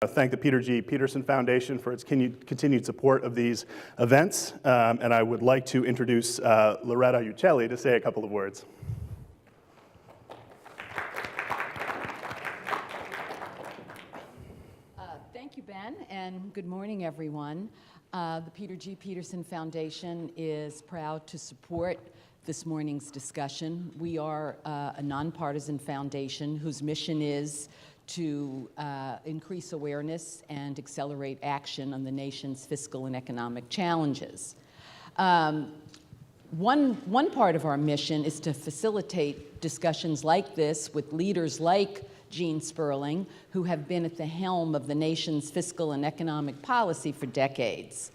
Thank the Peter G. Peterson Foundation for its continued support of these events, and I would like to introduce Loretta Uccelli to say a couple of words. Thank you, Ben, and good morning, everyone. The Peter G. Peterson Foundation is proud to support this morning's discussion. We are a nonpartisan foundation whose mission is to increase awareness and accelerate action on the nation's fiscal and economic challenges. One part of our mission is to facilitate discussions like this with leaders like Gene Sperling, who have been at the helm of the nation's fiscal and economic policy for decades.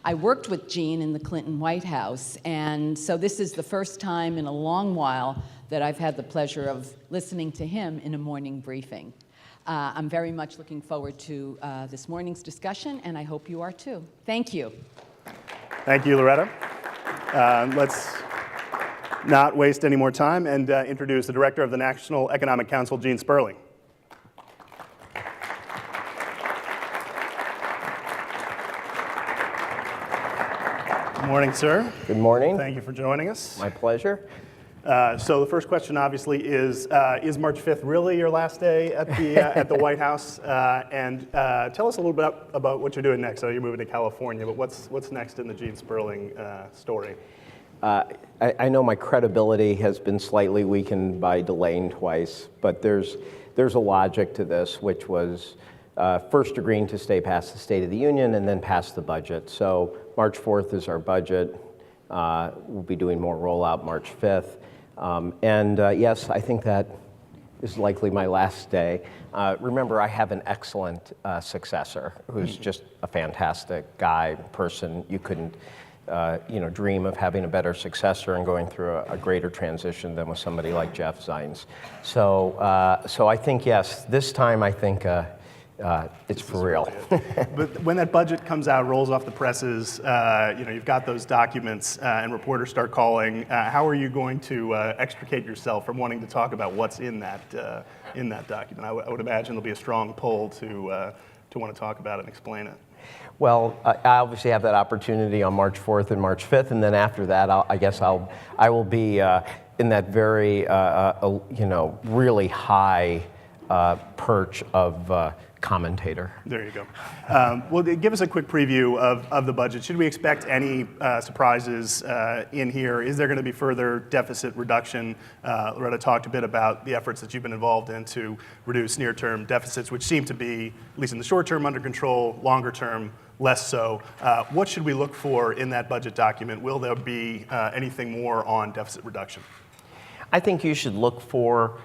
I worked with Gene in the Clinton White House, and so this is the first time in a long while that I've had the pleasure of listening to him in a morning briefing. I'm very much looking forward to this morning's discussion, and I hope you are too. Thank you. Thank you, Loretta. Let's not waste any more time and introduce the Director of the National Economic Council, Gene Sperling. Good morning, sir. Good morning. Thank you for joining us. My pleasure. So the first question, obviously, is March 5th really your last day at the White House? And tell us a little bit about what you're doing next. So you're moving to California, but what's next in the Gene Sperling story? I know my credibility has been slightly weakened by delaying twice, but there's a logic to this, which was first agreeing to stay past the State of the Union and then past the budget. So March 4th is our budget. We'll be doing more rollout March 5th. Yes, I think that is likely my last day. Remember, I have an excellent successor who's just a fantastic guy, person. You couldn't dream of having a better successor and going through a greater transition than with somebody like Jeff Zients. So I think, yes, this time I think it's for real. But when that budget comes out, rolls off the presses, you've got those documents and reporters start calling. How are you going to extricate yourself from wanting to talk about what's in that document? I would imagine there'll be a strong pull to want to talk about it and explain it. Well, I obviously have that opportunity on March 4th and March 5th, and then after that, I will be in that very really high perch of commentator. There you go. Well, give us a quick preview of the budget. Should we expect any surprises in here? Is there going to be further deficit reduction? Loretta talked a bit about the efforts that you've been involved in to reduce near-term deficits, which seem to be, at least in the short term, under control, longer term, less so. What should we look for in that budget document? Will there be anything more on deficit reduction? I think you should look for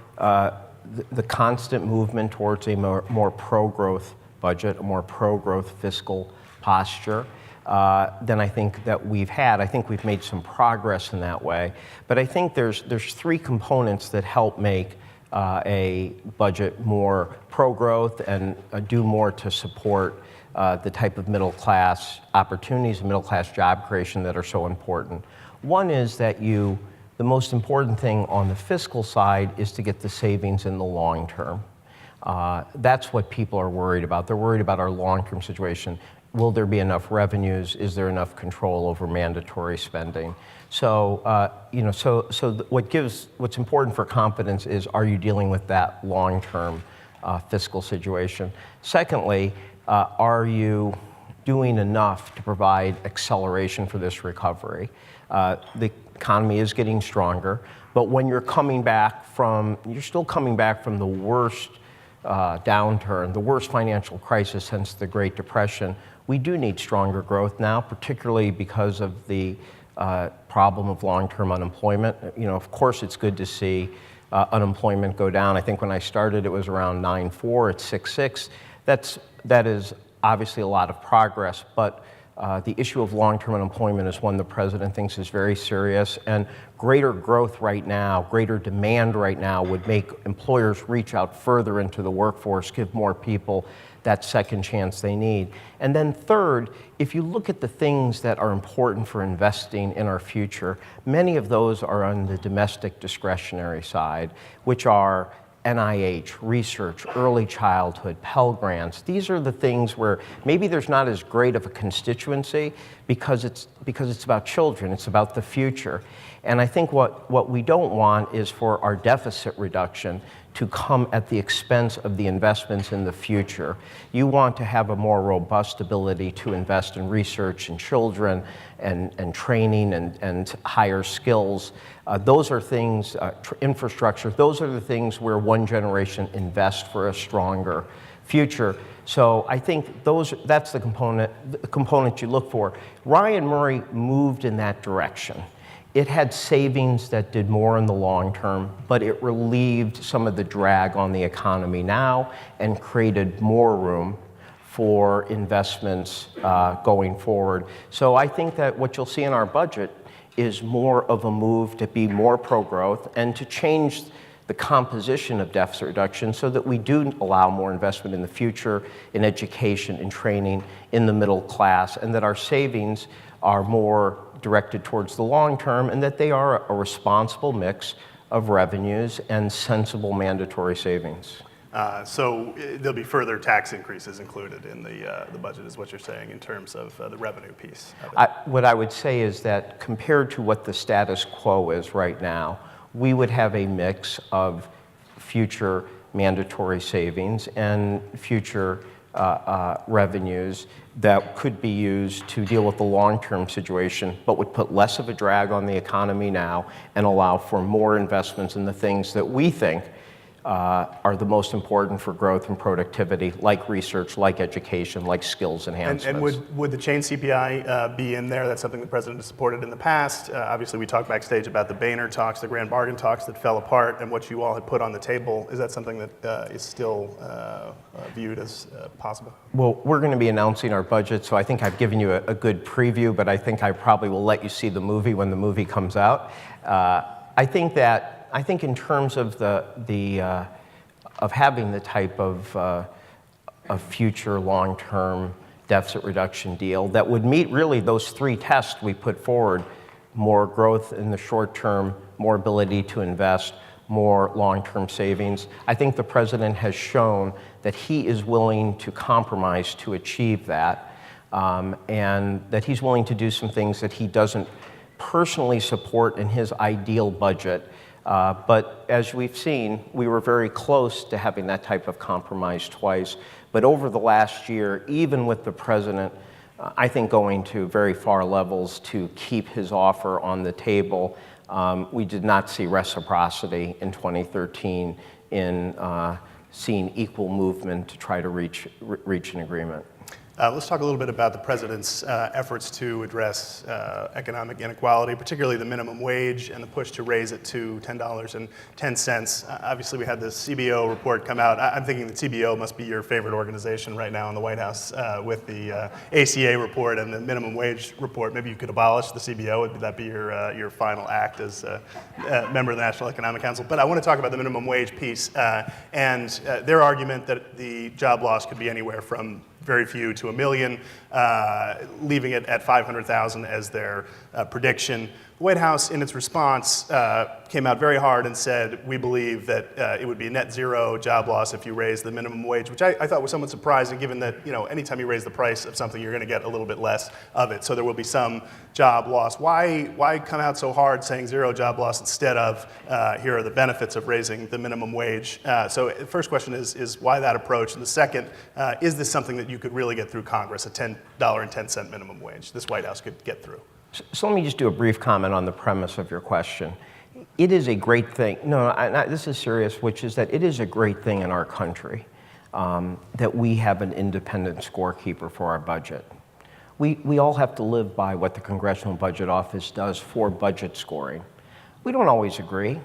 the constant movement towards a more pro-growth budget, a more pro-growth fiscal posture than I think that we've had. I think we've made some progress in that way, but I think there's three components that help make a budget more pro-growth and do more to support the type of middle-class opportunities and middle-class job creation that are so important. One is that the most important thing on the fiscal side is to get the savings in the long term. That's what people are worried about. They're worried about our long-term situation. Will there be enough revenues? Is there enough control over mandatory spending? So what's important for confidence is, are you dealing with that long-term fiscal situation? Secondly, are you doing enough to provide acceleration for this recovery? The economy is getting stronger, but when you're still coming back from the worst downturn, the worst financial crisis since the Great Depression, we do need stronger growth now, particularly because of the problem of long-term unemployment. Of course, it's good to see unemployment go down. I think when I started, it was around 9.4, it's 6.6. That is obviously a lot of progress, but the issue of long-term unemployment is one the president thinks is very serious, and greater growth right now, greater demand right now would make employers reach out further into the workforce, give more people that second chance they need. And then third, if you look at the things that are important for investing in our future, many of those are on the domestic discretionary side, which are NIH, research, early childhood, Pell Grants. These are the things where maybe there's not as great of a constituency because it's about children, it's about the future. And I think what we don't want is for our deficit reduction to come at the expense of the investments in the future. You want to have a more robust ability to invest in research and children and training and higher skills. Those are things, infrastructure, those are the things where one generation invests for a stronger future. So I think that's the component you look for. Ryan Murray moved in that direction. It had savings that did more in the long term, but it relieved some of the drag on the economy now and created more room for investments going forward. So I think that what you'll see in our budget is more of a move to be more pro-growth and to change the composition of deficit reduction so that we do allow more investment in the future, in education, in training, in the middle class, and that our savings are more directed towards the long term, and that they are a responsible mix of revenues and sensible mandatory savings. So there'll be further tax increases included in the budget, is what you're saying, in terms of the revenue piece of it. What I would say is that compared to what the status quo is right now, we would have a mix of future mandatory savings and future revenues that could be used to deal with the long-term situation, but would put less of a drag on the economy now and allow for more investments in the things that we think are the most important for growth and productivity, like research, like education, like skills enhancements. And would the chain CPI be in there? That's something the president has supported in the past. Obviously, we talked backstage about the Boehner talks, the grand bargain talks that fell apart, and what you all had put on the table. Is that something that is still viewed as possible? Well, we're going to be announcing our budget, so I think I've given you a good preview, but I think I probably will let you see the movie when the movie comes out. I think in terms of of having the type of future long-term deficit reduction deal that would meet really those three tests we put forward: more growth in the short term, more ability to invest, more long-term savings. I think the president has shown that he is willing to compromise to achieve that, and that he's willing to do some things that he doesn't personally support in his ideal budget. But as we've seen, we were very close to having that type of compromise twice. But over the last year, even with the president, I think going to very far levels to keep his offer on the table, we did not see reciprocity in 2013 in seeing equal movement to try to reach an agreement. Let's talk a little bit about the president's efforts to address economic inequality, particularly the minimum wage and the push to raise it to $10.10. Obviously, we had the CBO report come out. I'm thinking the CBO must be your favorite organization right now in the White House with the ACA report and the minimum wage report. Maybe you could abolish the CBO. Would that be your final act as a member of the National Economic Council? But I want to talk about the minimum wage piece and their argument that the job loss could be anywhere from very few to 1 million, leaving it at 500,000 as their prediction. The White House, in its response, came out very hard and said, we believe that it would be a net zero job loss if you raise the minimum wage, which I thought was somewhat surprising, given that anytime you raise the price of something, you're going to get a little bit less of it. So there will be some job loss. Why come out so hard saying zero job loss instead of here are the benefits of raising the minimum wage? So the first question is why that approach? And the second, is this something that you could really get through Congress, a $10.10 minimum wage this White House could get through? So let me just do a brief comment on the premise of your question. It is a great thing, this is serious, which is that it is a great thing in our country that we have an independent scorekeeper for our budget. We all have to live by what the Congressional Budget Office does for budget scoring. We don't always agree.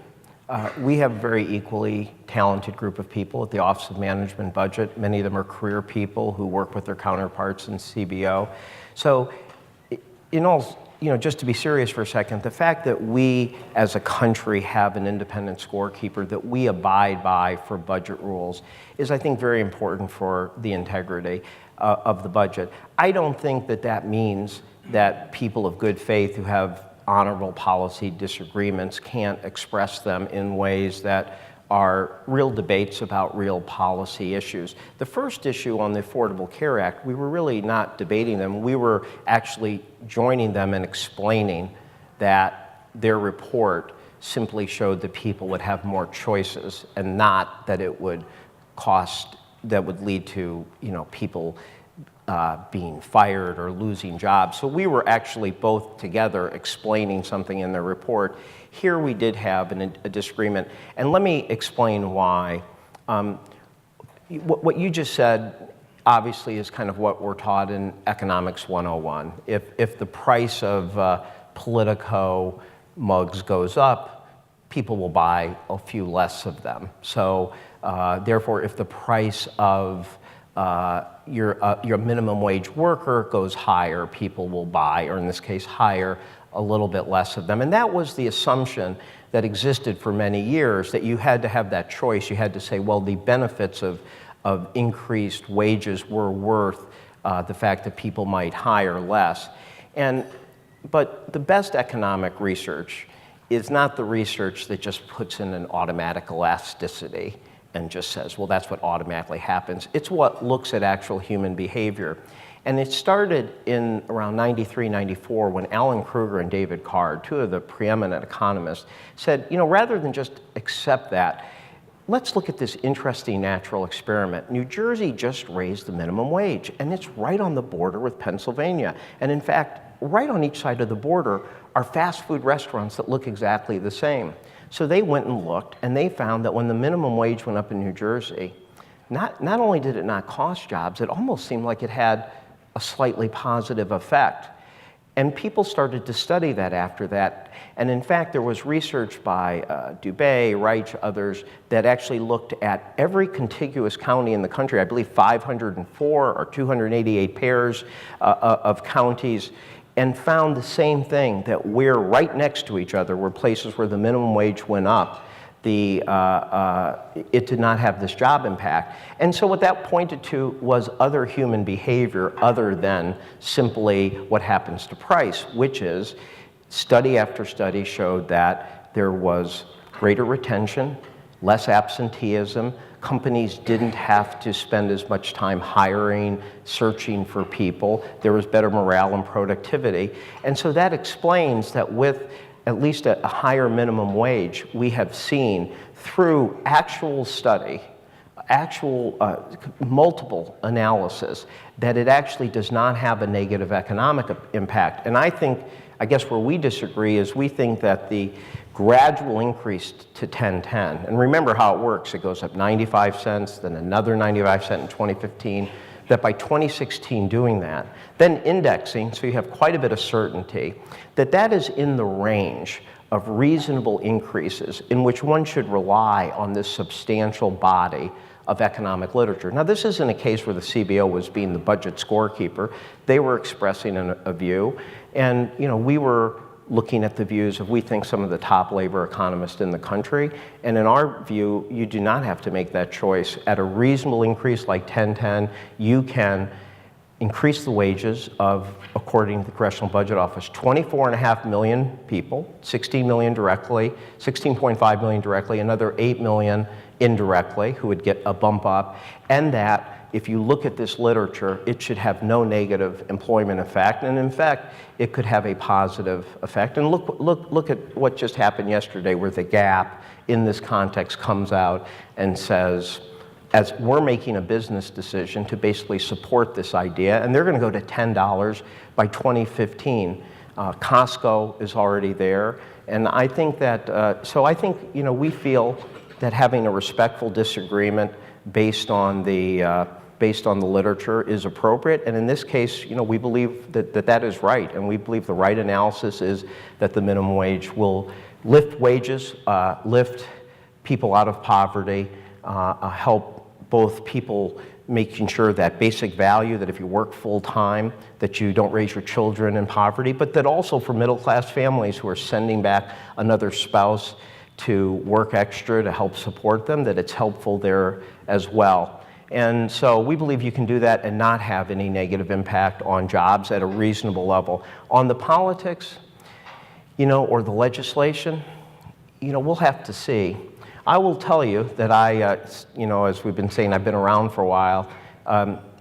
We have a very equally talented group of people at the Office of Management Budget. Many of them are career people who work with their counterparts in CBO. So just to be serious for a second, the fact that we as a country have an independent scorekeeper that we abide by for budget rules is, I think, very important for the integrity of the budget. I don't think that means that people of good faith who have honorable policy disagreements can't express them in ways that are real debates about real policy issues. The first issue on the Affordable Care Act, we were really not debating them. We were actually joining them and explaining that their report simply showed that people would have more choices and not that it would that would lead to, people being fired or losing jobs. So we were actually both together explaining something in the report. Here we did have a disagreement, and let me explain why. What you just said obviously is kind of what we're taught in Economics 101. If the price of Politico mugs goes up, people will buy a few less of them. So therefore, if the price of your minimum wage worker goes higher, people will buy, or in this case, hire a little bit less of them. And that was the assumption that existed for many years, that you had to have that choice. You had to say, well, the benefits of increased wages were worth the fact that people might hire less. But the best economic research is not the research that just puts in an automatic elasticity and just says, well, that's what automatically happens. It's what looks at actual human behavior. And it started in around 93, 94, when Alan Kruger and David Card, two of the preeminent economists, said, rather than just accept that, let's look at this interesting natural experiment. New Jersey just raised the minimum wage, and it's right on the border with Pennsylvania. And in fact, right on each side of the border are fast food restaurants that look exactly the same. So they went and looked, and they found that when the minimum wage went up in New Jersey, not only did it not cost jobs, it almost seemed like it had a slightly positive effect. And people started to study that after that. And in fact, there was research by Dubé, Reich, others, that actually looked at every contiguous county in the country, I believe 504 or 288 pairs of counties, and found the same thing, that we're right next to each other were places where the minimum wage went up. It did not have this job impact. And so what that pointed to was other human behavior other than simply what happens to price, which is study after study showed that there was greater retention, less absenteeism. Companies didn't have to spend as much time hiring, searching for people. There was better morale and productivity. And so that explains that with at least a higher minimum wage, we have seen through actual study, multiple analysis, that it actually does not have a negative economic impact. And I guess where we disagree is we think that the gradual increase to 1010, and remember how it works, it goes up 95 cents, then another 95 cents in 2015, that by 2016 doing that, then indexing, so you have quite a bit of certainty, that is in the range of reasonable increases in which one should rely on this substantial body of economic literature. Now, this isn't a case where the CBO was being the budget scorekeeper. They were expressing a view, and we were looking at the views of, we think, some of the top labor economists in the country. And in our view, you do not have to make that choice. At a reasonable increase like 1010, you can increase the wages of, according to the Congressional Budget Office, 24.5 million people, 16 million directly, 16.5 million directly, another 8 million indirectly who would get a bump up, and that if you look at this literature, it should have no negative employment effect, and in fact, it could have a positive effect. And look at what just happened yesterday, where the Gap, in this context, comes out and says, as we're making a business decision to basically support this idea, and they're going to go to $10 by 2015. Costco is already there, and I think that. We feel that having a respectful disagreement based on the literature is appropriate, and in this case, we believe that is right, and we believe the right analysis is that the minimum wage will lift wages, lift people out of poverty, help both people making sure that basic value, that if you work full-time, that you don't raise your children in poverty, but that also for middle-class families who are sending back another spouse to work extra to help support them, that it's helpful there as well. And so we believe you can do that and not have any negative impact on jobs at a reasonable level. On the politics, or the legislation, we'll have to see. I will tell you that as we've been saying, I've been around for a while.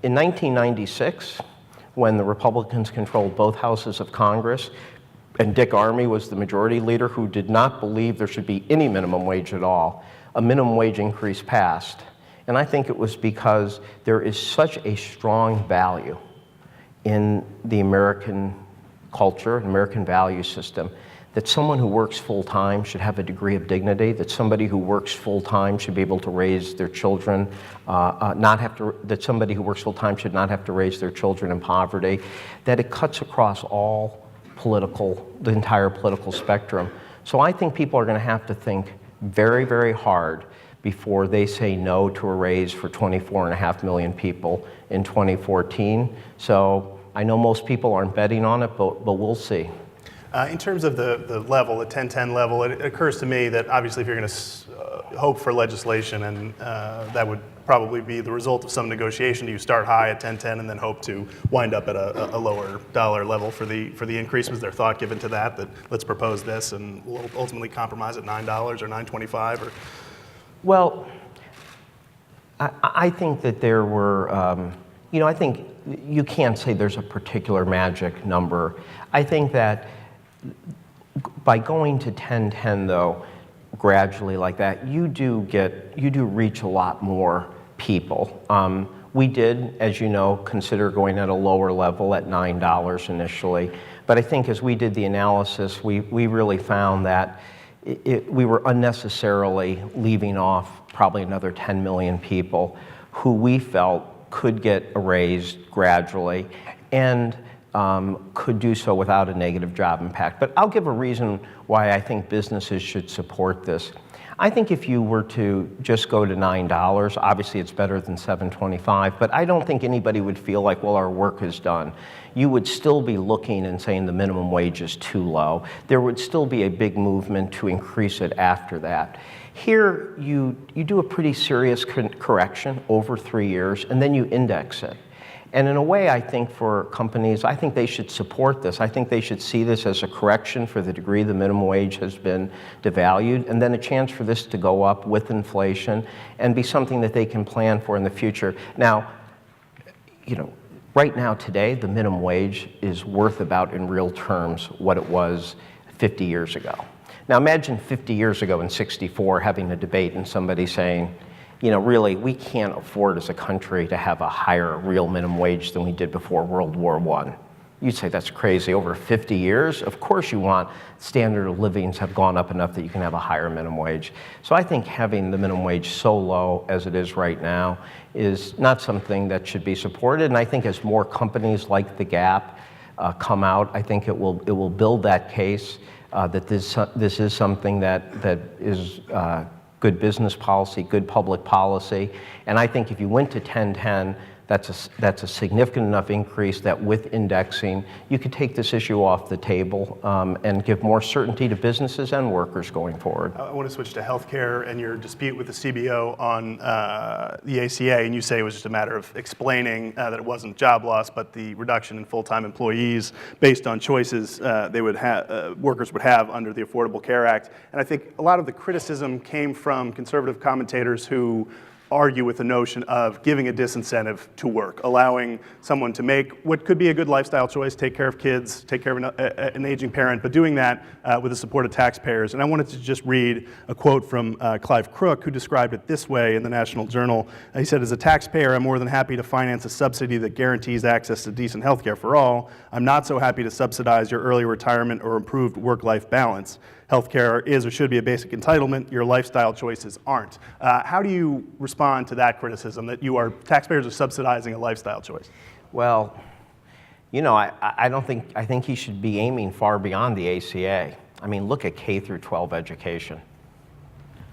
In 1996, when the Republicans controlled both houses of Congress, and Dick Armey was the majority leader who did not believe there should be any minimum wage at all, a minimum wage increase passed. And I think it was because there is such a strong value in the American culture, American value system, that someone who works full-time should have a degree of dignity, that somebody who works full-time should be able to raise their children, that somebody who works full-time should not have to raise their children in poverty, that it cuts across the entire political spectrum. So I think people are going to have to think very, very hard before they say no to a raise for 24.5 million people in 2014. So I know most people aren't betting on it, but we'll see. In terms of the level, the 1010 level, it occurs to me that obviously if you're going to hope for legislation, and that would probably be the result of some negotiation, you start high at 1010 and then hope to wind up at a lower dollar level for the increase. Was there thought given to that let's propose this and we'll ultimately compromise at $9 or $9.25? Or? Well, I think that there were, I think you can't say there's a particular magic number. I think that by going to 1010, though, gradually like that, you do reach a lot more people. We did, as you know, consider going at a lower level at $9 initially, but I think as we did the analysis, we really found that we were unnecessarily leaving off probably another 10 million people who we felt could get raised gradually and could do so without a negative job impact. But I'll give a reason why I think businesses should support this. I think if you were to just go to $9, obviously it's better than $7.25, but I don't think anybody would feel like, well, our work is done. You would still be looking and saying the minimum wage is too low. There would still be a big movement to increase it after that. Here, you do a pretty serious correction over 3 years, and then you index it. And in a way, I think for companies, I think they should support this. I think they should see this as a correction for the degree the minimum wage has been devalued, and then a chance for this to go up with inflation and be something that they can plan for in the future. Now, right now today, the minimum wage is worth about, in real terms, what it was 50 years ago. Now imagine 50 years ago in '64 having a debate and somebody saying, really, we can't afford as a country to have a higher real minimum wage than we did before World War I. You'd say that's crazy. Over 50 years, of course you want standard of livings have gone up enough that you can have a higher minimum wage. So I think having the minimum wage so low as it is right now is not something that should be supported. And I think as more companies like the Gap come out, I think it will build that case that this is something that is good business policy, good public policy. And I think if you went to 1010, that's a significant enough increase that with indexing, you could take this issue off the table and give more certainty to businesses and workers going forward. I want to switch to healthcare and your dispute with the CBO on the ACA, and you say it was just a matter of explaining that it wasn't job loss, but the reduction in full-time employees based on choices they would have, workers would have under the Affordable Care Act. And I think a lot of the criticism came from conservative commentators who argue with the notion of giving a disincentive to work, allowing someone to make what could be a good lifestyle choice, take care of kids, take care of an aging parent, but doing that with the support of taxpayers. And I wanted to just read a quote from Clive Crook, who described it this way in the National Journal. He said, "As a taxpayer, I'm more than happy to finance a subsidy that guarantees access to decent health care for all. I'm not so happy to subsidize your early retirement or improved work-life balance. Healthcare is or should be a basic entitlement. Your lifestyle choices aren't." How do you respond to that criticism that taxpayers are subsidizing a lifestyle choice? Well, I think he should be aiming far beyond the ACA. I mean, look at K through 12 education.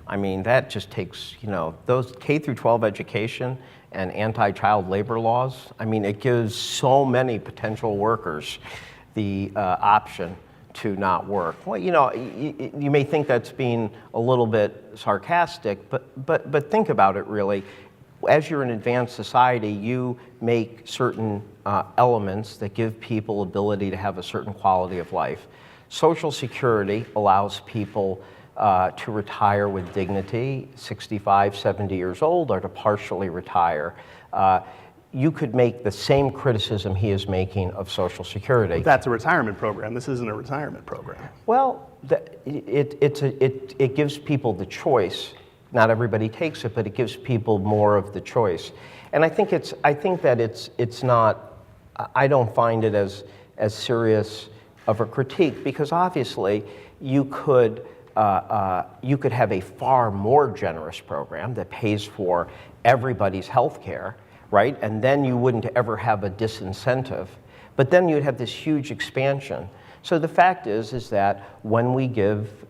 I mean, that just takes, those K through 12 education and anti-child labor laws. I mean, it gives so many potential workers the option to not work. Well, you may think that's being a little bit sarcastic, but think about it really. As you're an advanced society, you make certain elements that give people ability to have a certain quality of life. Social Security allows people to retire with dignity, 65, 70 years old, or to partially retire. You could make the same criticism he is making of Social Security. That's a retirement program. This isn't a retirement program. Well, it gives people the choice. Not everybody takes it, but it gives people more of the choice. And I don't find it as serious of a critique, because obviously you could have a far more generous program that pays for everybody's health care, right? And then you wouldn't ever have a disincentive. But then you'd have this huge expansion. So the fact is that when we give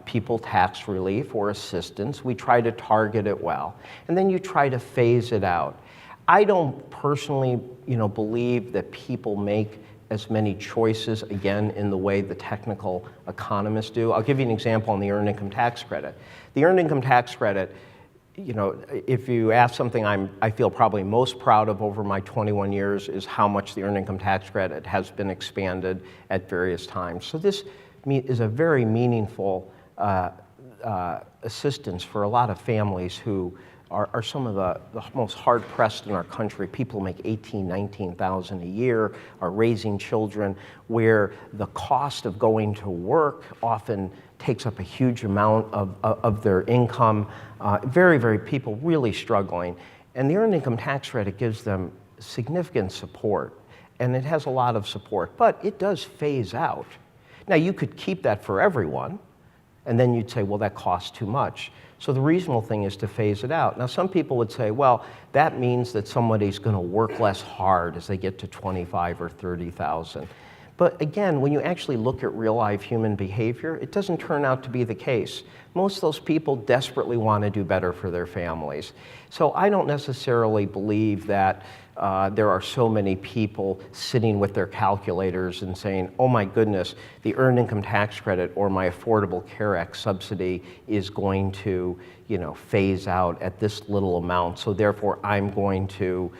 people tax relief or assistance, we try to target it well, and then you try to phase it out. I don't personally, believe that people make as many choices, again, in the way the technical economists do. I'll give you an example on the Earned Income Tax Credit. The Earned Income Tax Credit, if you ask something I feel probably most proud of over my 21 years is how much the Earned Income Tax Credit has been expanded at various times. So this is a very meaningful assistance for a lot of families who are some of the most hard-pressed in our country. People make $18,000, $19,000 a year, are raising children, where the cost of going to work often takes up a huge amount of their income. Very people really struggling. And the Earned Income Tax Credit gives them significant support, and it has a lot of support, but it does phase out. Now, you could keep that for everyone, and then you'd say, well, that costs too much. So the reasonable thing is to phase it out. Now, some people would say, well, that means that somebody's going to work less hard as they get to 25 or 30,000. But again, when you actually look at real life human behavior, it doesn't turn out to be the case. Most of those people desperately want to do better for their families. So I don't necessarily believe that there are so many people sitting with their calculators and saying, oh my goodness, the Earned Income Tax Credit or my Affordable Care Act subsidy is going to, phase out at this little amount, so therefore I'm going to,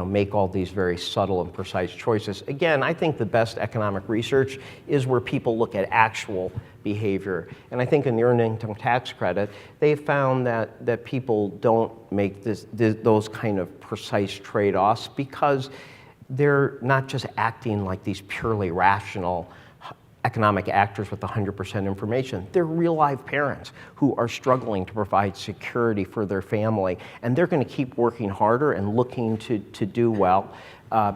make all these very subtle and precise choices. Again, I think the best economic research is where people look at actual behavior. And I think in the Earned Income Tax Credit, they found that people don't make those kind of precise trade-offs because they're not just acting like these purely rational economic actors with 100% information. They're real live parents who are struggling to provide security for their family, and they're going to keep working harder and looking to do well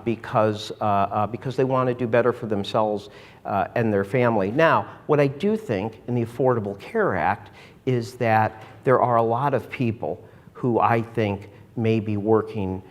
because they want to do better for themselves and their family. Now, what I do think in the Affordable Care Act is that there are a lot of people who I think may be working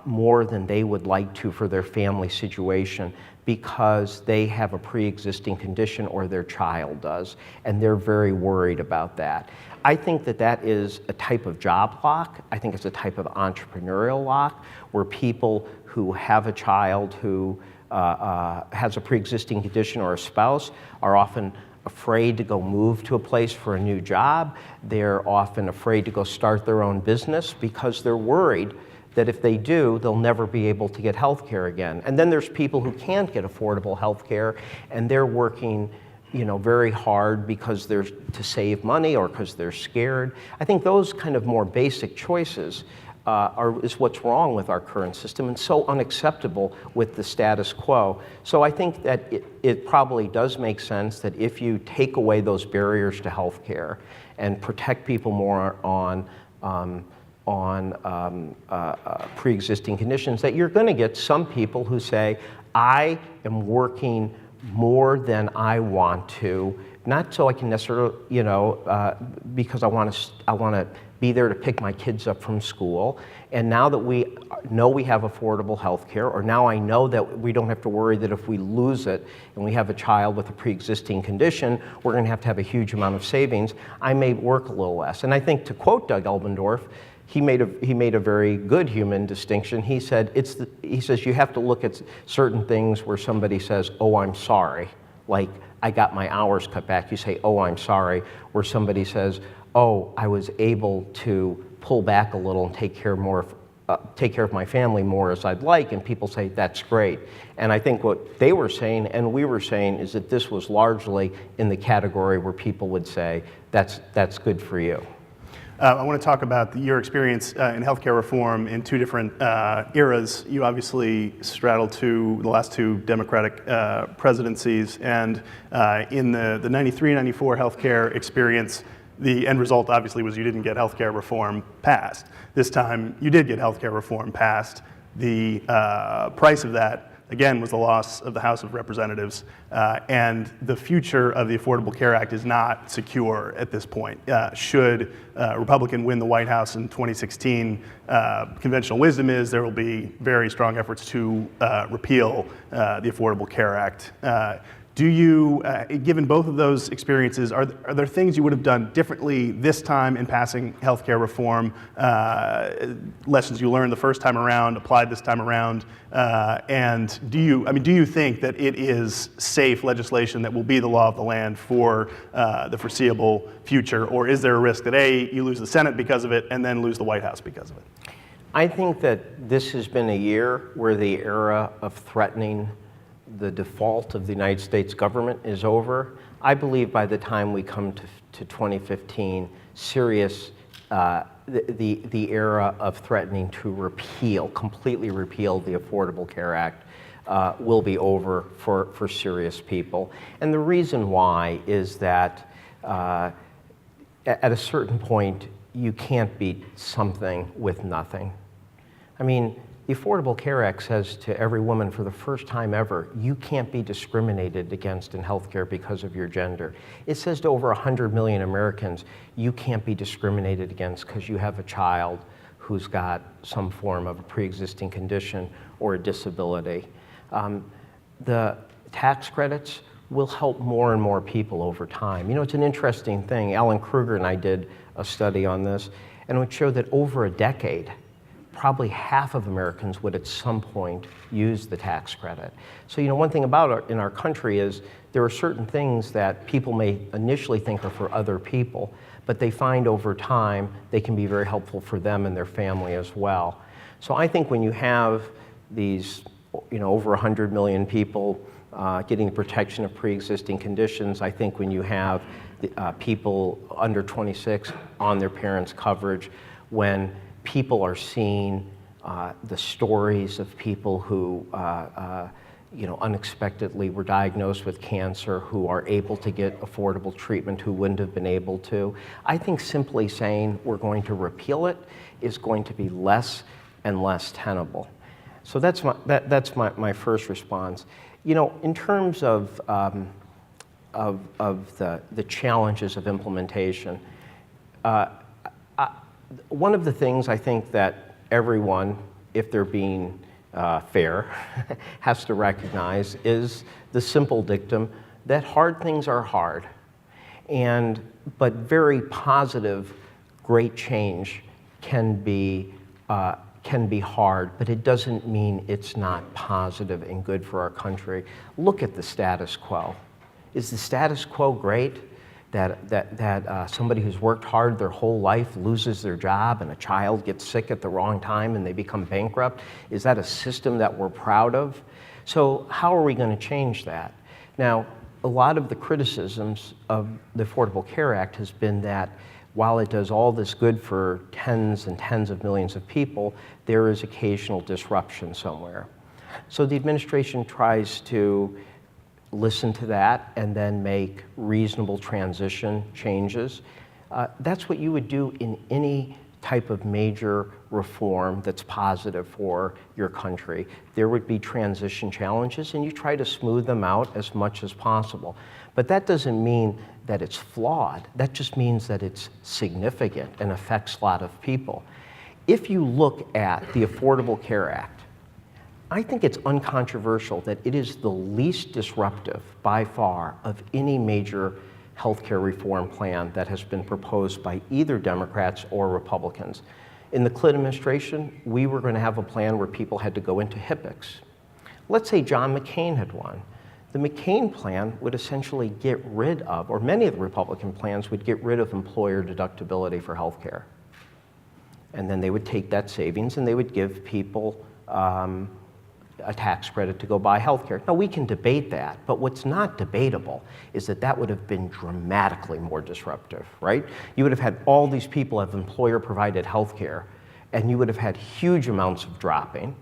more than they would like to for their family situation because they have a pre-existing condition or their child does, and they're very worried about that. I think that is a type of job lock. I think it's a type of entrepreneurial lock where people who have a child who has a pre-existing condition or a spouse are often afraid to go move to a place for a new job. They're often afraid to go start their own business because they're worried that if they do, they'll never be able to get health care again. And then there's people who can't get affordable health care, and they're working very hard because they're to save money or because they're scared. I think those kind of more basic choices is what's wrong with our current system and so unacceptable with the status quo. So I think that it probably does make sense that if you take away those barriers to health care and protect people more on pre-existing conditions, that you're going to get some people who say, I am working more than I want to, not so I can necessarily, because I want to be there to pick my kids up from school. And now that we know we have affordable health care, or now I know that we don't have to worry that if we lose it and we have a child with a pre-existing condition, we're going to have a huge amount of savings, I may work a little less. And I think, to quote Doug Elbendorf, he made a very good human distinction. He said you have to look at certain things where somebody says, "Oh, I'm sorry," like I got my hours cut back. You say, "Oh, I'm sorry," where somebody says, "Oh, I was able to pull back a little and take care more take care of my family more as I'd like, and people say, that's great. And I think what they were saying and we were saying is that this was largely in the category where people would say, that's good for you. I want to talk about your experience in healthcare reform in two different eras. You obviously straddled the last two Democratic presidencies, and in the 93-94 healthcare experience, the end result obviously was you didn't get healthcare reform passed. This time, you did get healthcare reform passed. The price of that, again, was the loss of the House of Representatives, and the future of the Affordable Care Act is not secure at this point. Should a Republican win the White House in 2016, conventional wisdom is there will be very strong efforts to repeal the Affordable Care Act. Do you, given both of those experiences, are there things you would have done differently this time in passing healthcare reform? Lessons you learned the first time around, applied this time around, and do you think that it is safe legislation that will be the law of the land for the foreseeable future, or is there a risk that you lose the Senate because of it and then lose the White House because of it? I think that this has been a year where the era of threatening the default of the United States government is over. I believe by the time we come to 2015, the era of threatening to completely repeal the Affordable Care Act will be over for serious people. And the reason why is that at a certain point, you can't beat something with nothing. I mean, the Affordable Care Act says to every woman for the first time ever, you can't be discriminated against in healthcare because of your gender. It says to over 100 million Americans, you can't be discriminated against because you have a child who's got some form of a pre-existing condition or a disability. The tax credits will help more and more people over time. You know, it's an interesting thing. Alan Kruger and I did a study on this, and it would show that over a decade, probably half of Americans would at some point use the tax credit. So, you know, one thing about in our country is there are certain things that people may initially think are for other people, but they find over time they can be very helpful for them and their family as well. So I think when you have these, you know, over 100 million people getting the protection of pre-existing conditions, I think when you have people under 26 on their parents' coverage, when people are seeing the stories of people who you know, unexpectedly were diagnosed with cancer, who are able to get affordable treatment who wouldn't have been able to. I think simply saying we're going to repeal it is going to be less and less tenable. So that's my first response. You know, in terms of the challenges of implementation, one of the things I think that everyone, if they're being fair, has to recognize is the simple dictum that hard things are hard, but very positive, great change can be hard, but it doesn't mean it's not positive and good for our country. Look at the status quo. Is the status quo great? That somebody who's worked hard their whole life loses their job and a child gets sick at the wrong time and they become bankrupt? Is that a system that we're proud of? So how are we going to change that? Now, a lot of the criticisms of the Affordable Care Act has been that while it does all this good for tens and tens of millions of people, there is occasional disruption somewhere. So the administration tries to listen to that and then make reasonable transition changes. That's what you would do in any type of major reform that's positive for your country. There would be transition challenges and you try to smooth them out as much as possible. But that doesn't mean that it's flawed. That just means that it's significant and affects a lot of people. If you look at the Affordable Care Act, I think it's uncontroversial that it is the least disruptive by far of any major healthcare reform plan that has been proposed by either Democrats or Republicans. In the Clinton administration, we were going to have a plan where people had to go into HIPAAs. Let's say John McCain had won. The McCain plan would essentially get rid of, or many of the Republican plans would get rid of employer deductibility for healthcare. and then they would take that savings and they would give people a tax credit to go buy health care. Now, we can debate that, but what's not debatable is that that would have been dramatically more disruptive, right? You would have had all these people have employer-provided health care, and you would have had huge amounts of dropping.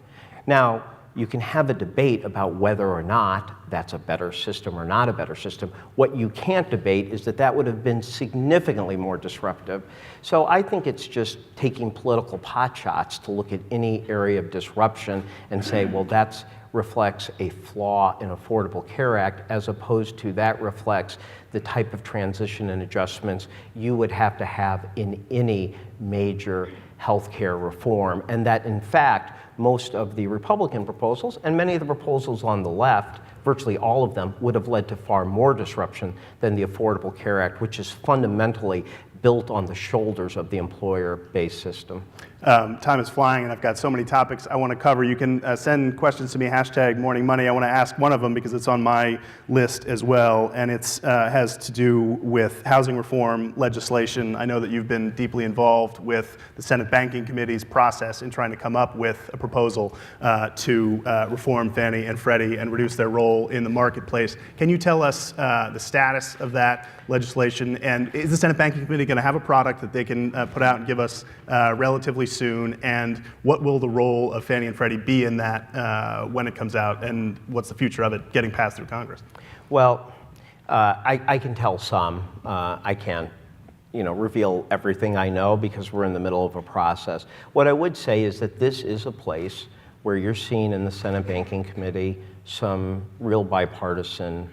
Now, you can have a debate about whether or not that's a better system or not a better system. What you can't debate is that that would have been significantly more disruptive. So I think it's just taking political potshots to look at any area of disruption and say, well, that reflects a flaw in Affordable Care Act, as opposed to that reflects the type of transition and adjustments you would have to have in any major healthcare reform, and that in fact, most of the Republican proposals and many of the proposals on the left, virtually all of them, would have led to far more disruption than the Affordable Care Act, which is fundamentally built on the shoulders of the employer-based system. Time is flying, and I've got so many topics I want to cover. You can send questions to me, #MorningMoney. I want to ask one of them because it's on my list as well, and it has to do with housing reform legislation. I know that you've been deeply involved with the Senate Banking Committee's process in trying to come up with a proposal to reform Fannie and Freddie and reduce their role in the marketplace. Can you tell us the status of that legislation, and is the Senate Banking Committee going to have a product that they can put out and give us relatively soon, and what will the role of Fannie and Freddie be in that when it comes out, and what's the future of it getting passed through Congress? Well, I can tell some. I can't reveal everything I know because we're in the middle of a process. What I would say is that this is a place where you're seeing in the Senate Banking Committee some real bipartisan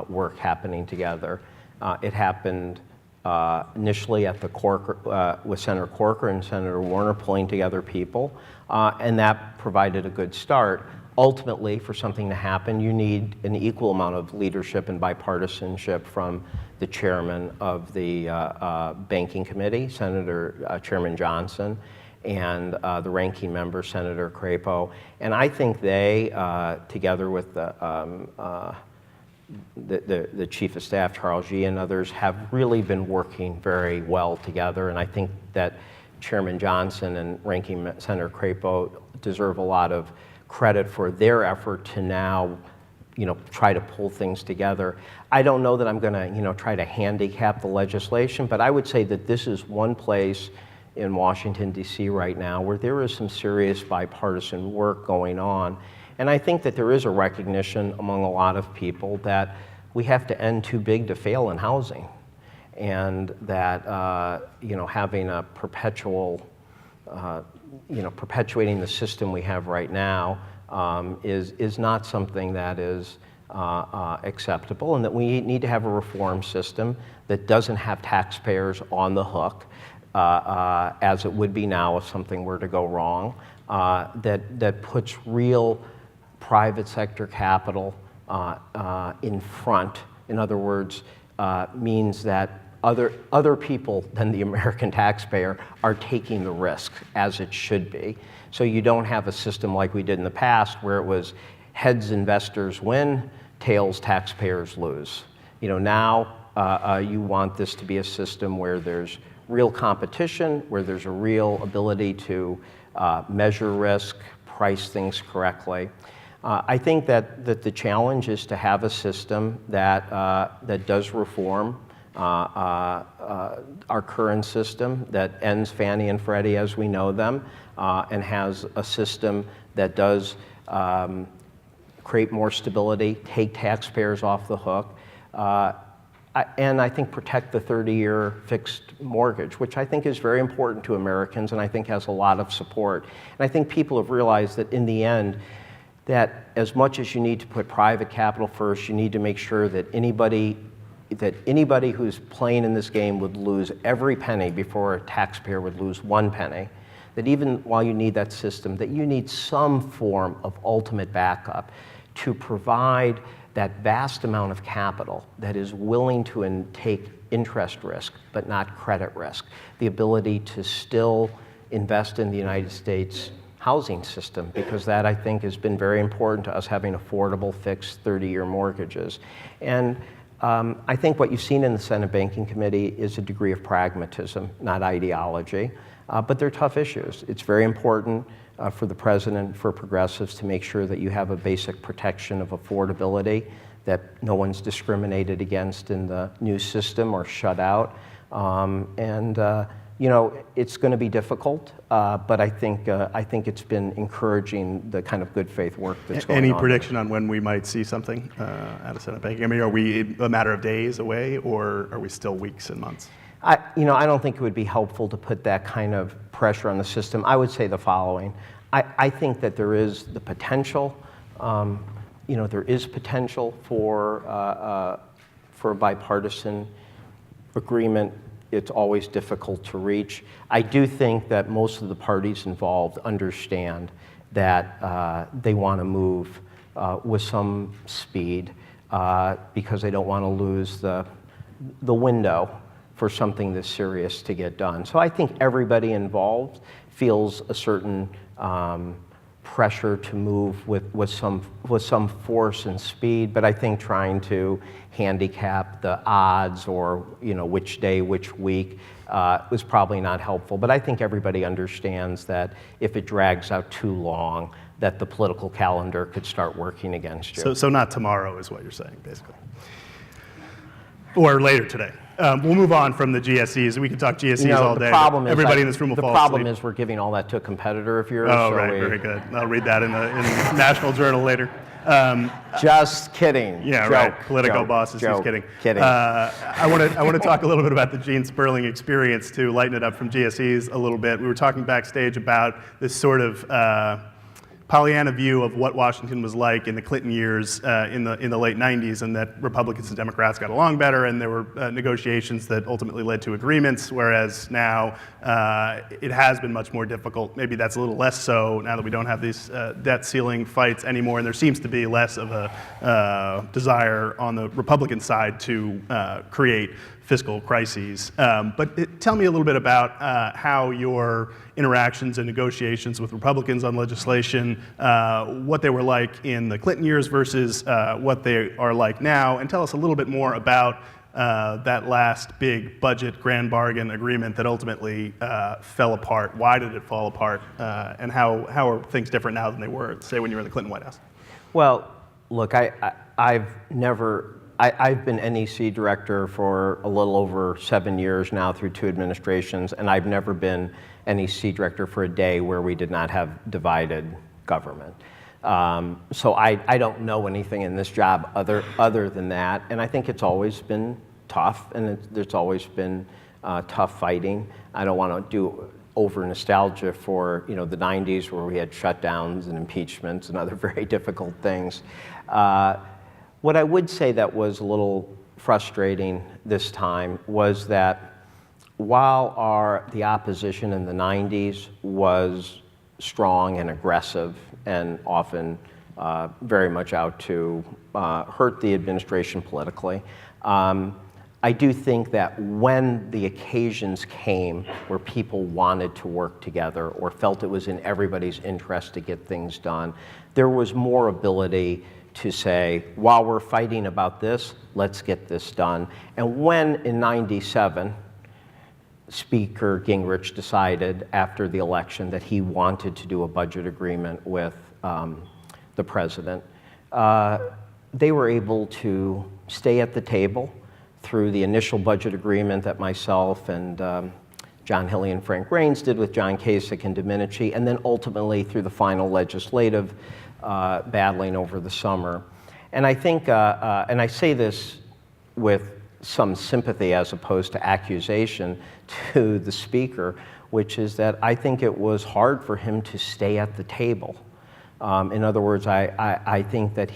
work happening together. It happened initially at the with Senator Corker and Senator Warner pulling together people, and that provided a good start. Ultimately, for something to happen, you need an equal amount of leadership and bipartisanship from the chairman of the Banking Committee, Chairman Johnson, and the ranking member, Senator Crapo. And I think they, together with the Chief of Staff, Charles Yee, and others, have really been working very well together. And I think that Chairman Johnson and Ranking Senator Crapo deserve a lot of credit for their effort to now, try to pull things together. I don't know that I'm going to, try to handicap the legislation, but I would say that this is one place in Washington, D.C. right now where there is some serious bipartisan work going on. And I think that there is a recognition among a lot of people that we have to end too big to fail in housing, and that having a perpetual, perpetuating the system we have right now is not something that is acceptable, and that we need to have a reform system that doesn't have taxpayers on the hook, as it would be now if something were to go wrong, that puts real private sector capital in front. In other words, means that other people than the American taxpayer are taking the risk, as it should be. So you don't have a system like we did in the past where it was heads investors win, tails taxpayers lose. Now you want this to be a system where there's real competition, where there's a real ability to measure risk, price things correctly. I think that the challenge is to have a system that does reform our current system, that ends Fannie and Freddie as we know them, and has a system that does create more stability, take taxpayers off the hook, and I think protect the 30-year fixed mortgage, which I think is very important to Americans and I think has a lot of support. And I think people have realized that in the end, that as much as you need to put private capital first, you need to make sure that anybody who's playing in this game would lose every penny before a taxpayer would lose one penny. That even while you need that system, that you need some form of ultimate backup to provide that vast amount of capital that is willing to take interest risk, but not credit risk. The ability to still invest in the United States housing system, because that, I think, has been very important to us, having affordable, fixed 30-year mortgages. And I think what you've seen in the Senate Banking Committee is a degree of pragmatism, not ideology. But they're tough issues. It's very important for the president, for progressives, to make sure that you have a basic protection of affordability, that no one's discriminated against in the new system or shut out. You know, it's going to be difficult, but I think it's been encouraging, the kind of good faith work that's going on. Any prediction on when we might see something out of Senate banking? I mean, are we a matter of days away, or are we still weeks and months? I don't think it would be helpful to put that kind of pressure on the system. I would say the following. I think that there is the potential, there is potential for a bipartisan agreement. It's always difficult to reach. I do think that most of the parties involved understand that they want to move with some speed because they don't want to lose the window for something this serious to get done. So I think everybody involved feels a certain pressure to move with some force and speed, but I think trying to handicap the odds or which day, which week was probably not helpful. But I think everybody understands that if it drags out too long, that the political calendar could start working against you. So not tomorrow is what you're saying, basically, or later today. We'll move on from the GSEs. We can talk GSEs all day. Everybody in this room will fall asleep. The problem is we're giving all that to a competitor of yours. Oh, right, very good. I'll read that in the National Journal later. Just kidding. Yeah, joke, right. Politico joke, bosses. joke, Just kidding. Kidding. I want to talk a little bit about the Gene Sperling experience to lighten it up from GSEs a little bit. We were talking backstage about this sort of Pollyanna view of what Washington was like in the Clinton years in the late 90s, and that Republicans and Democrats got along better, and there were negotiations that ultimately led to agreements, whereas now it has been much more difficult. Maybe that's a little less so now that we don't have these debt ceiling fights anymore, and there seems to be less of a desire on the Republican side to create fiscal crises. But tell me a little bit about how your interactions and negotiations with Republicans on legislation, what they were like in the Clinton years versus what they are like now, and tell us a little bit more about that last big budget grand bargain agreement that ultimately fell apart. Why did it fall apart, and how are things different now than they were, say, when you were in the Clinton White House? Well, look, I've been NEC director for a little over 7 years now through 2 administrations, and I've never been NEC director for a day where we did not have divided government. So I don't know anything in this job other than that, and I think it's always been tough, and there's always been tough fighting. I don't want to do over nostalgia for the 90s where we had shutdowns and impeachments and other very difficult things. What I would say that was a little frustrating this time was that while the opposition in the 90s was strong and aggressive and often very much out to hurt the administration politically, I do think that when the occasions came where people wanted to work together or felt it was in everybody's interest to get things done, there was more ability to say, while we're fighting about this, let's get this done. And when in '97, Speaker Gingrich decided after the election that he wanted to do a budget agreement with the president, they were able to stay at the table through the initial budget agreement that myself and John Hilley and Frank Raines did with John Kasich and Domenici, and then ultimately through the final legislative battling over the summer. And I think, and I say this with some sympathy as opposed to accusation to the speaker, which is that I think it was hard for him to stay at the table. In other words, I think that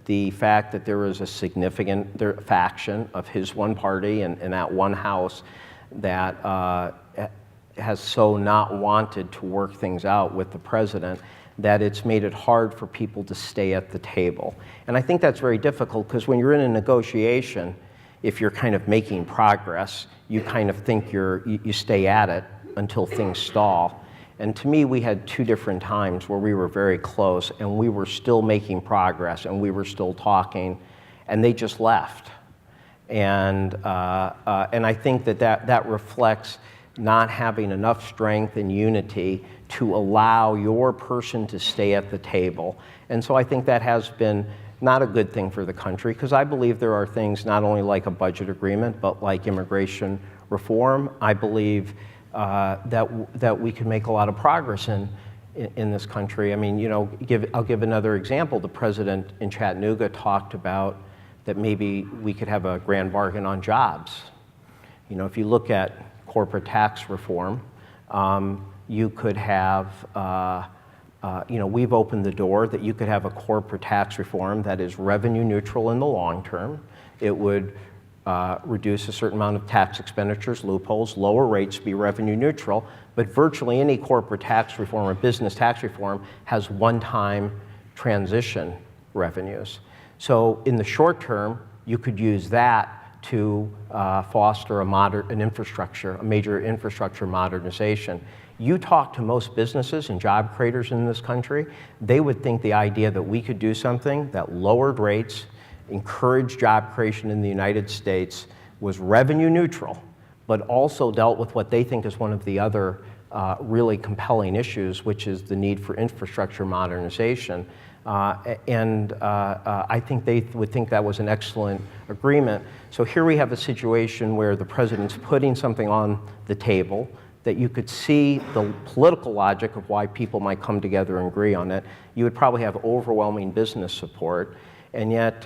the fact that there was a significant faction of his one party and that one house that has so not wanted to work things out with the president, that it's made it hard for people to stay at the table. And I think that's very difficult because when you're in a negotiation, if you're kind of making progress, you kind of think you stay at it until things stall. And to me, we had 2 different times where we were very close and we were still making progress and we were still talking, and they just left. And I think that reflects not having enough strength and unity to allow your person to stay at the table. And so I think that has been not a good thing for the country, because I believe there are things not only like a budget agreement, but like immigration reform. I believe that we can make a lot of progress in this country. I mean, you know, I'll give another example. The president in Chattanooga talked about that maybe we could have a grand bargain on jobs. You know, if you look at corporate tax reform, you could have, you know, we've opened the door that you could have a corporate tax reform that is revenue neutral in the long term. It would reduce a certain amount of tax expenditures, loopholes, lower rates, be revenue neutral, but virtually any corporate tax reform or business tax reform has one-time transition revenues. So in the short term, you could use that to foster a major infrastructure modernization. You talk to most businesses and job creators in this country, they would think the idea that we could do something that lowered rates, encouraged job creation in the United States, was revenue neutral, but also dealt with what they think is one of the other really compelling issues, which is the need for infrastructure modernization. I think they would think that was an excellent agreement. So here we have a situation where the president's putting something on the table that you could see the political logic of why people might come together and agree on it. You would probably have overwhelming business support, and yet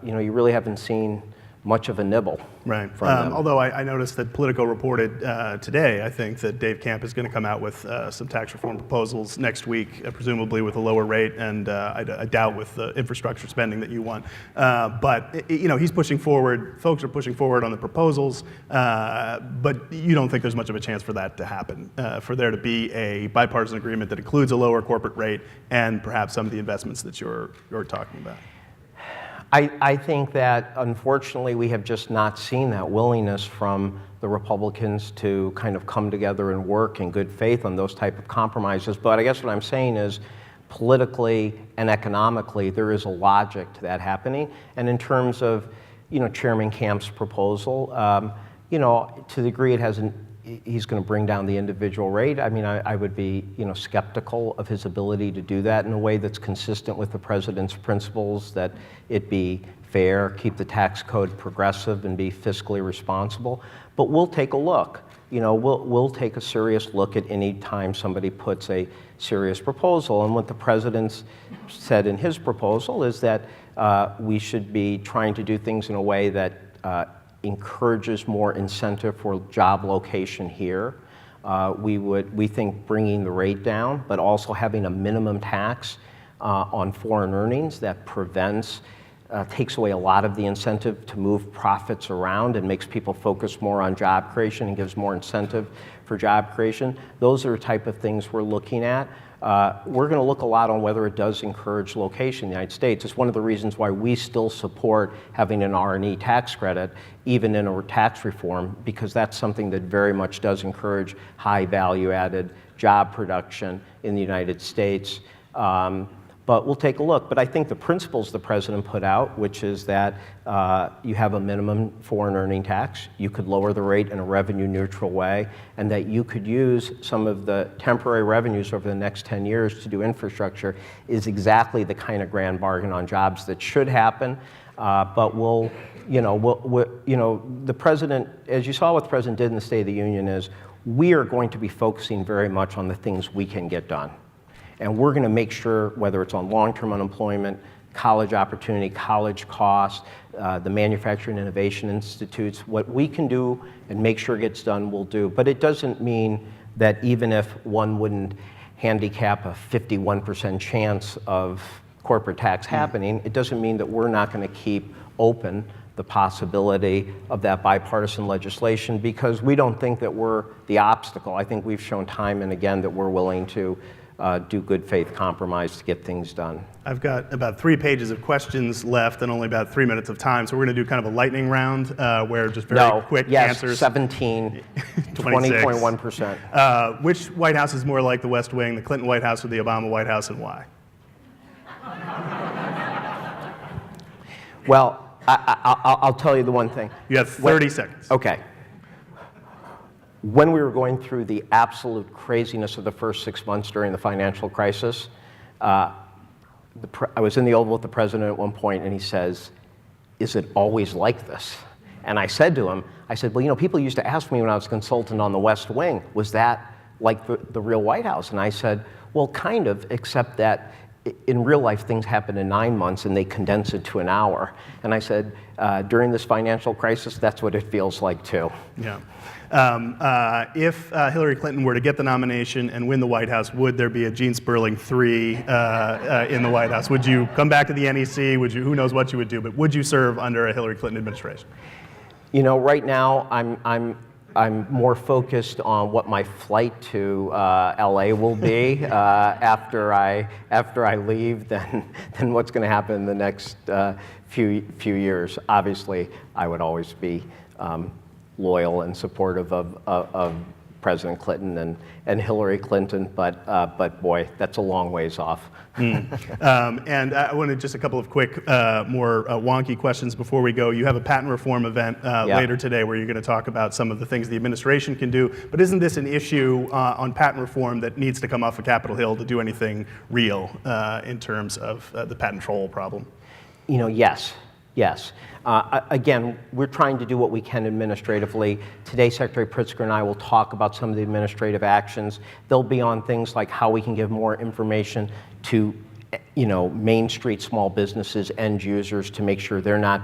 you know, you really haven't seen much of a nibble Right. from them. Although I noticed that Politico reported today, I think, that Dave Camp is going to come out with some tax reform proposals next week, presumably with a lower rate, and I doubt with the infrastructure spending that you want. But you know, he's pushing forward. Folks are pushing forward on the proposals, but you don't think there's much of a chance for that to happen, for there to be a bipartisan agreement that includes a lower corporate rate and perhaps some of the investments that you're talking about. I think that, unfortunately, we have just not seen that willingness from the Republicans to kind of come together and work in good faith on those type of compromises. But I guess what I'm saying is, politically and economically, there is a logic to that happening. And in terms of, you know, Chairman Camp's proposal, you know, to the degree it hasn't, he's going to bring down the individual rate. I mean, I would be, you know, skeptical of his ability to do that in a way that's consistent with the president's principles, that it be fair, keep the tax code progressive, and be fiscally responsible. But we'll take a look. You know, we'll take a serious look at any time somebody puts a serious proposal. And what the president said in his proposal is that we should be trying to do things in a way that encourages more incentive for job location here. We think bringing the rate down, but also having a minimum tax on foreign earnings that takes away a lot of the incentive to move profits around and makes people focus more on job creation and gives more incentive for job creation. Those are the type of things we're looking at. We're going to look a lot on whether it does encourage location in the United States. It's one of the reasons why we still support having an R&E tax credit, even in a tax reform, because that's something that very much does encourage high value-added job production in the United States. But we'll take a look. But I think the principles the president put out, which is that you have a minimum foreign earning tax, you could lower the rate in a revenue neutral way, and that you could use some of the temporary revenues over the next 10 years to do infrastructure, is exactly the kind of grand bargain on jobs that should happen. But the president, as you saw what the president did in the State of the Union, is we are going to be focusing very much on the things we can get done. And we're going to make sure, whether it's on long-term unemployment, college opportunity, college costs, the manufacturing innovation institutes, what we can do and make sure it gets done, we'll do. But it doesn't mean that even if one wouldn't handicap a 51% chance of corporate tax happening, it doesn't mean that we're not going to keep open the possibility of that bipartisan legislation, because we don't think that we're the obstacle. I think we've shown time and again that we're willing to do good faith compromise to get things done. I've got about 3 pages of questions left and only about 3 minutes of time, so we're going to do kind of a lightning round where just very quick answers. 17, 20.1%. Which White House is more like the West Wing, the Clinton White House or the Obama White House, and why? Well, I'll tell you the one thing. You have 30 seconds. Okay. when we were going through the absolute craziness of the first 6 months during the financial crisis, I was in the Oval with the president at one point, and he says, "Is it always like this?" And I said to him, well, you know, people used to ask me when I was a consultant on the West Wing, was that like the real White House? And I said, well, kind of, except that in real life, things happen in 9 months and they condense it to an hour. And I said, during this financial crisis, that's what it feels like too. Yeah. If Hillary Clinton were to get the nomination and win the White House, would there be a Gene Sperling 3 in the White House? Would you come back to the NEC? Would you? Who knows what you would do? But would you serve under a Hillary Clinton administration? You know, right now I'm more focused on what my flight to LA will be after I leave than what's going to happen in the next few years. Obviously, I would always be loyal and supportive of President Clinton and Hillary Clinton, but boy, that's a long ways off. And I wanted just a couple of quick, more wonky questions before we go. You have a patent reform event later today where you're going to talk about some of the things the administration can do. But isn't this an issue on patent reform that needs to come off of Capitol Hill to do anything real in terms of the patent troll problem? You know, yes. Again, we're trying to do what we can administratively. Today, Secretary Pritzker and I will talk about some of the administrative actions. They'll be on things like how we can give more information to, you know, Main Street small businesses, end users, to make sure they're not,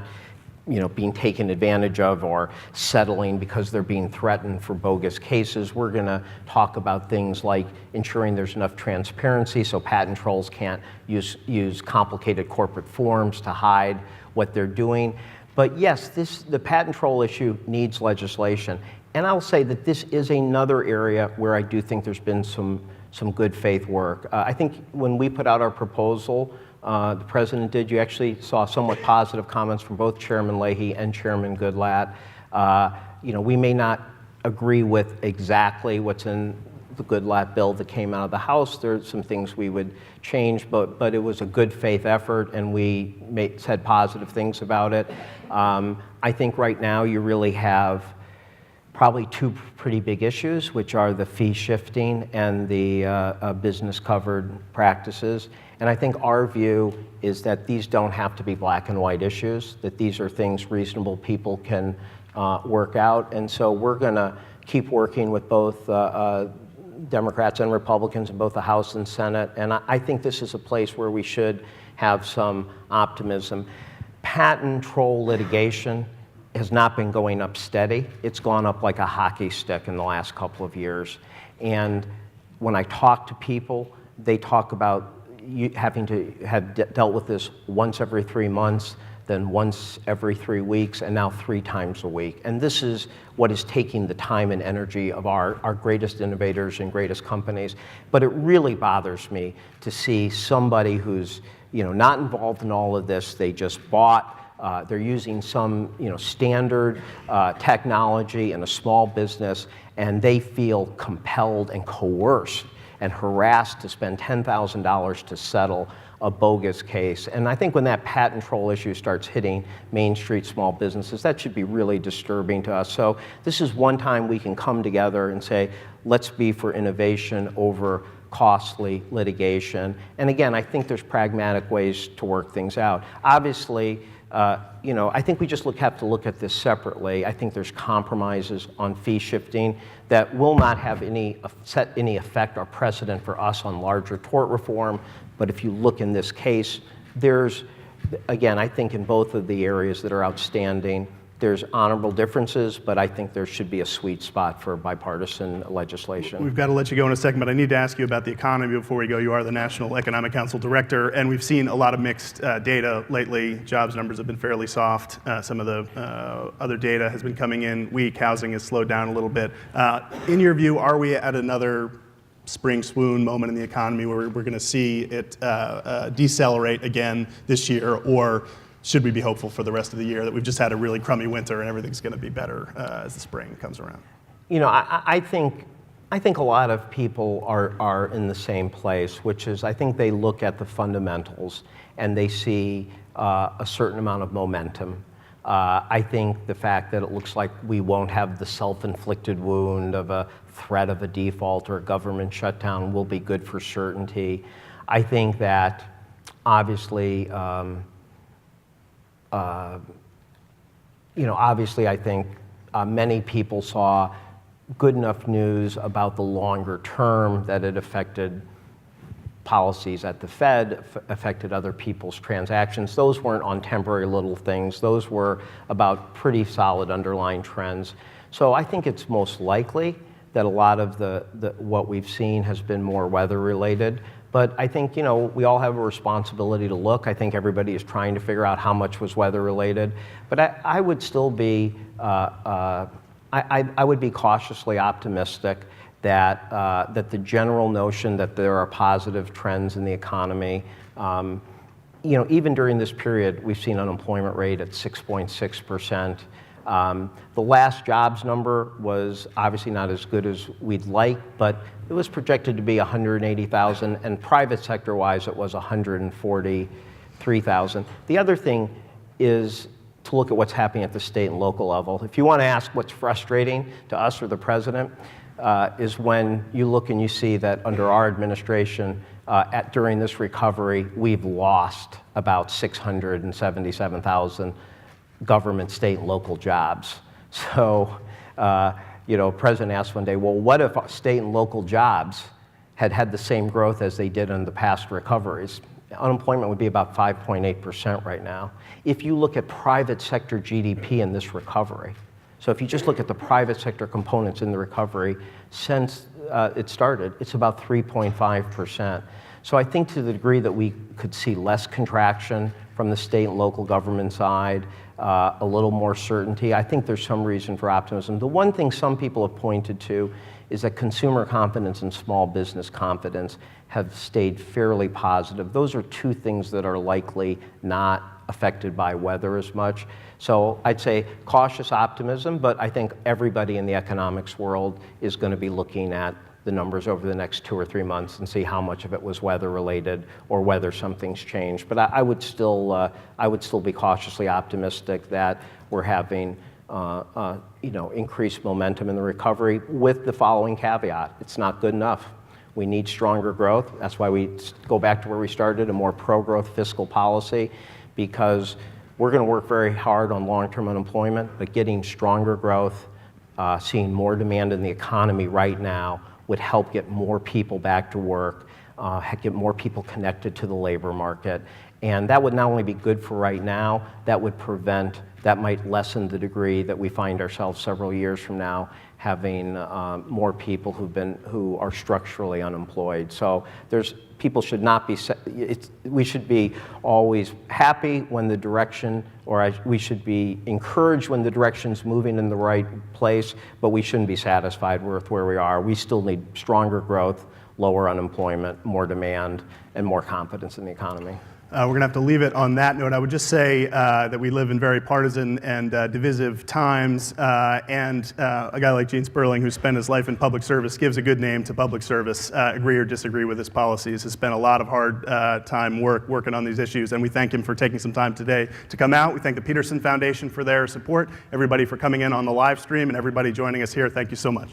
you know, being taken advantage of or settling because they're being threatened for bogus cases. We're going to talk about things like ensuring there's enough transparency so patent trolls can't use complicated corporate forms to hide what they're doing. But yes, the patent troll issue needs legislation. And I'll say that this is another area where I do think there's been some good faith work. I think when we put out our proposal, the president did, you actually saw somewhat positive comments from both Chairman Leahy and Chairman Goodlatte. You know, we may not agree with exactly what's in the Goodlatte bill that came out of the House. There's some things we would change, but it was a good faith effort, and we said positive things about it. I think right now you really have probably two pretty big issues, which are the fee shifting and the business covered practices. And I think our view is that these don't have to be black and white issues, that these are things reasonable people can work out. And so we're going to keep working with both Democrats and Republicans in both the House and Senate. And I think this is a place where we should have some optimism. Patent troll litigation has not been going up steady. It's gone up like a hockey stick in the last couple of years. And when I talk to people, they talk about having to have dealt with this once every 3 months, then once every 3 weeks, and now 3 times a week. And this is what is taking the time and energy of our greatest innovators and greatest companies. But it really bothers me to see somebody who's, you know, not involved in all of this. They just bought. They're using some, you know, standard technology in a small business, and they feel compelled and coerced and harassed to spend $10,000 to settle a bogus case. And I think when that patent troll issue starts hitting Main Street small businesses, that should be really disturbing to us. So this is one time we can come together and say, let's be for innovation over costly litigation. And again, I think there's pragmatic ways to work things out. Obviously, you know, I think we just have to look at this separately. I think there's compromises on fee shifting that will not have any effect or precedent for us on larger tort reform. But if you look in this case, there's, again, I think in both of the areas that are outstanding, there's honorable differences, but I think there should be a sweet spot for bipartisan legislation. We've got to let you go in a second, but I need to ask you about the economy before we go. You are the National Economic Council Director, and we've seen a lot of mixed data lately. Jobs numbers have been fairly soft. Some of the other data has been coming in weak. Housing has slowed down a little bit. In your view, are we at another spring swoon moment in the economy where we're going to see it decelerate again this year, or should we be hopeful for the rest of the year that we've just had a really crummy winter and everything's going to be better as the spring comes around? You know, I think a lot of people are in the same place, which is I think they look at the fundamentals and they see a certain amount of momentum. I think the fact that it looks like we won't have the self-inflicted wound of a threat of a default or a government shutdown will be good for certainty. I think that obviously, I think many people saw good enough news about the longer term that it affected policies at the Fed, affected other people's transactions. Those weren't on temporary little things. Those were about pretty solid underlying trends. So I think it's most likely that a lot of what we've seen has been more weather related. But I think, we all have a responsibility to look. I think everybody is trying to figure out how much was weather related. But I would still be, I would be cautiously optimistic that the general notion that there are positive trends in the economy, even during this period, we've seen unemployment rate at 6.6%. The last jobs number was obviously not as good as we'd like, but it was projected to be 180,000, and private sector-wise, it was 143,000. The other thing is to look at what's happening at the state and local level. If you want to ask what's frustrating to us or the president, is when you look and you see that under our administration, during this recovery, we've lost about 677,000 government, state, and local jobs. So, President asked one day, well, what if state and local jobs had the same growth as they did in the past recoveries? Unemployment would be about 5.8% right now. If you look at private sector GDP in this recovery, so if you just look at the private sector components in the recovery since it started, it's about 3.5%. So I think to the degree that we could see less contraction from the state and local government side, a little more certainty, I think there's some reason for optimism. The one thing some people have pointed to is that consumer confidence and small business confidence have stayed fairly positive. Those are two things that are likely not affected by weather as much. So I'd say cautious optimism, but I think everybody in the economics world is going to be looking at the numbers over the next 2 or 3 months and see how much of it was weather related or whether something's changed. But I would still be cautiously optimistic that we're having increased momentum in the recovery with the following caveat: it's not good enough. We need stronger growth. That's why we go back to where we started, a more pro-growth fiscal policy, because we're going to work very hard on long-term unemployment, but getting stronger growth, seeing more demand in the economy right now would help get more people back to work, get more people connected to the labor market. And that would not only be good for right now, that might lessen the degree that we find ourselves several years from now having more people who are structurally unemployed. So people should not be, we should be always happy when the direction, we should be encouraged when the direction's moving in the right place, but we shouldn't be satisfied with where we are. We still need stronger growth, lower unemployment, more demand, and more confidence in the economy. We're going to have to leave it on that note. I would just say that we live in very partisan and divisive times, and a guy like Gene Sperling, who spent his life in public service, gives a good name to public service. Agree or disagree with his policies, has spent a lot of hard time working on these issues, and we thank him for taking some time today to come out. We thank the Peterson Foundation for their support, everybody for coming in on the live stream, and everybody joining us here. Thank you so much.